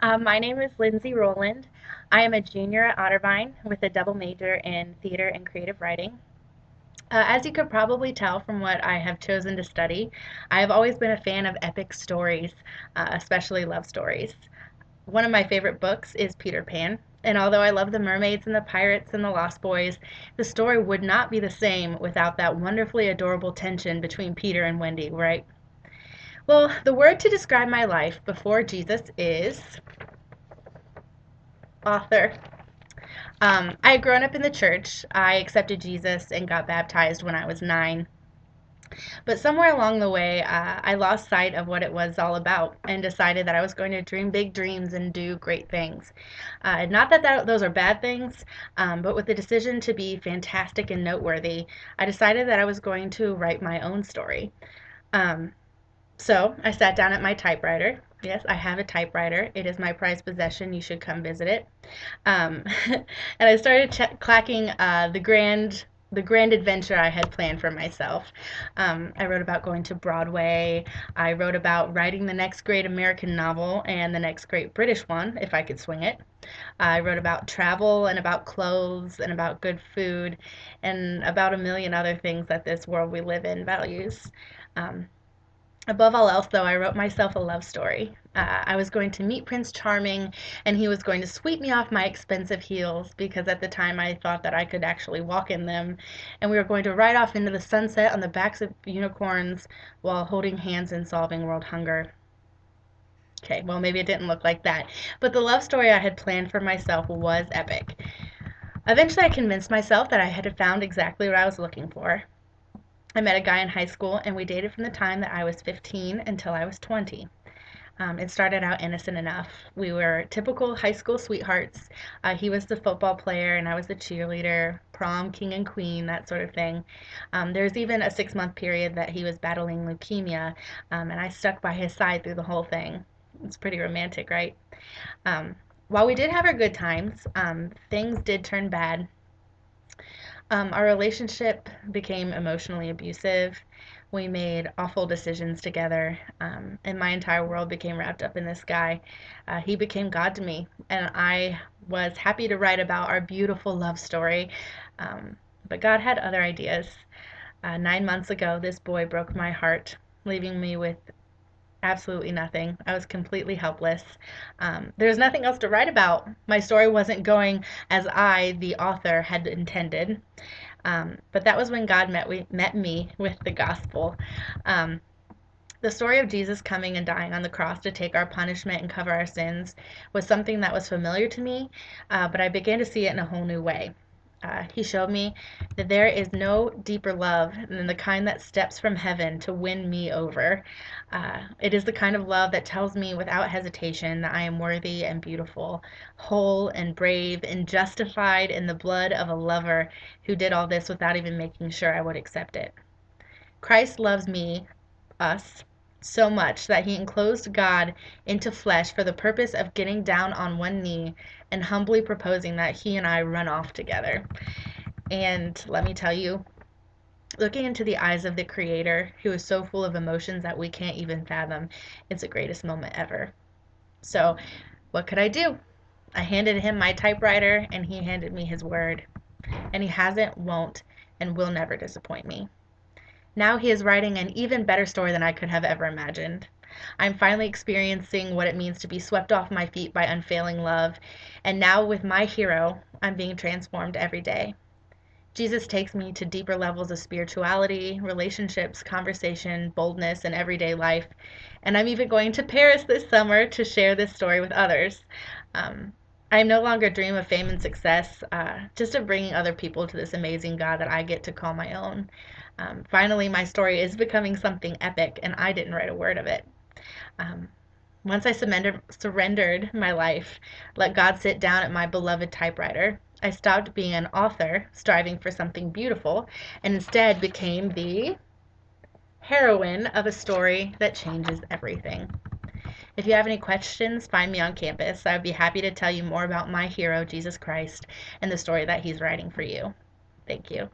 My name is Lindsay Rowland. I am a junior at Otterbein with a double major in theater and creative writing. As you could probably tell from what I have chosen to study, I have always been a fan of epic stories, especially love stories. One of my favorite books is Peter Pan, and although I love the mermaids and the pirates and the lost boys, the story would not be the same without that wonderfully adorable tension between Peter and Wendy, right? Well, the word to describe my life before Jesus is author. I had grown up in the church. I accepted Jesus and got baptized when I was 9. But somewhere along the way, I lost sight of what it was all about and decided that I was going to dream big dreams and do great things. Not that those are bad things, but with the decision to be fantastic and noteworthy, I decided that I was going to write my own story. Um, so I sat down at my typewriter. Yes, I have a typewriter. It is my prized possession. You should come visit it. Um, and I started clacking the grand adventure I had planned for myself. I wrote about going to Broadway. I wrote about writing the next great American novel and the next great British one, if I could swing it. I wrote about travel and about clothes and about good food and about a million other things that this world we live in values. Um, Above all else, though, I wrote myself a love story. I was going to meet Prince Charming, and he was going to sweep me off my expensive heels because at the time I thought that I could actually walk in them. And we were going to ride off into the sunset on the backs of unicorns while holding hands and solving world hunger. Okay, well, maybe it didn't look like that. But the love story I had planned for myself was epic. Eventually, I convinced myself that I had found exactly what I was looking for. I met a guy in high school, and we dated from the time that I was 15 until I was 20. It started out innocent enough. We were typical high school sweethearts. He was the football player, and I was the cheerleader, prom king and queen, that sort of thing. There was even a 6-month period that he was battling leukemia, and I stuck by his side through the whole thing. It's pretty romantic, right? Um, while we did have our good times, things did turn bad. Our relationship became emotionally abusive. We made awful decisions together, and my entire world became wrapped up in this guy. He became God to me, and I was happy to write about our beautiful love story. Um, but God had other ideas. 9 months ago, this boy broke my heart, leaving me with absolutely nothing. I was completely helpless. There was nothing else to write about. My story wasn't going as I, the author, had intended. But that was when God met me with the gospel. Um, the story of Jesus coming and dying on the cross to take our punishment and cover our sins was something that was familiar to me, but I began to see it in a whole new way. He showed me that there is no deeper love than the kind that steps from heaven to win me over. It is the kind of love that tells me without hesitation that I am worthy and beautiful, whole and brave, and justified in the blood of a lover who did all this without even making sure I would accept it. Christ loves me, us, so much that he enclosed God into flesh for the purpose of getting down on one knee and humbly proposing that he and I run off together. And let me tell you, looking into the eyes of the Creator, who is so full of emotions that we can't even fathom, it's the greatest moment ever. So, what could I do? I handed him my typewriter, and he handed me his word. And he hasn't, won't, and will never disappoint me. Now he is writing an even better story than I could have ever imagined. I'm finally experiencing what it means to be swept off my feet by unfailing love, and now with my hero, I'm being transformed every day. Jesus takes me to deeper levels of spirituality, relationships, conversation, boldness, and everyday life. And I'm even going to Paris this summer to share this story with others. I no longer dream of fame and success, just of bringing other people to this amazing God that I get to call my own. Finally, my story is becoming something epic, and I didn't write a word of it. Um, Once I surrendered my life, let God sit down at my beloved typewriter, I stopped being an author, striving for something beautiful, and instead became the heroine of a story that changes everything. If you have any questions, find me on campus. I would be happy to tell you more about my hero, Jesus Christ, and the story that he's writing for you. Thank you.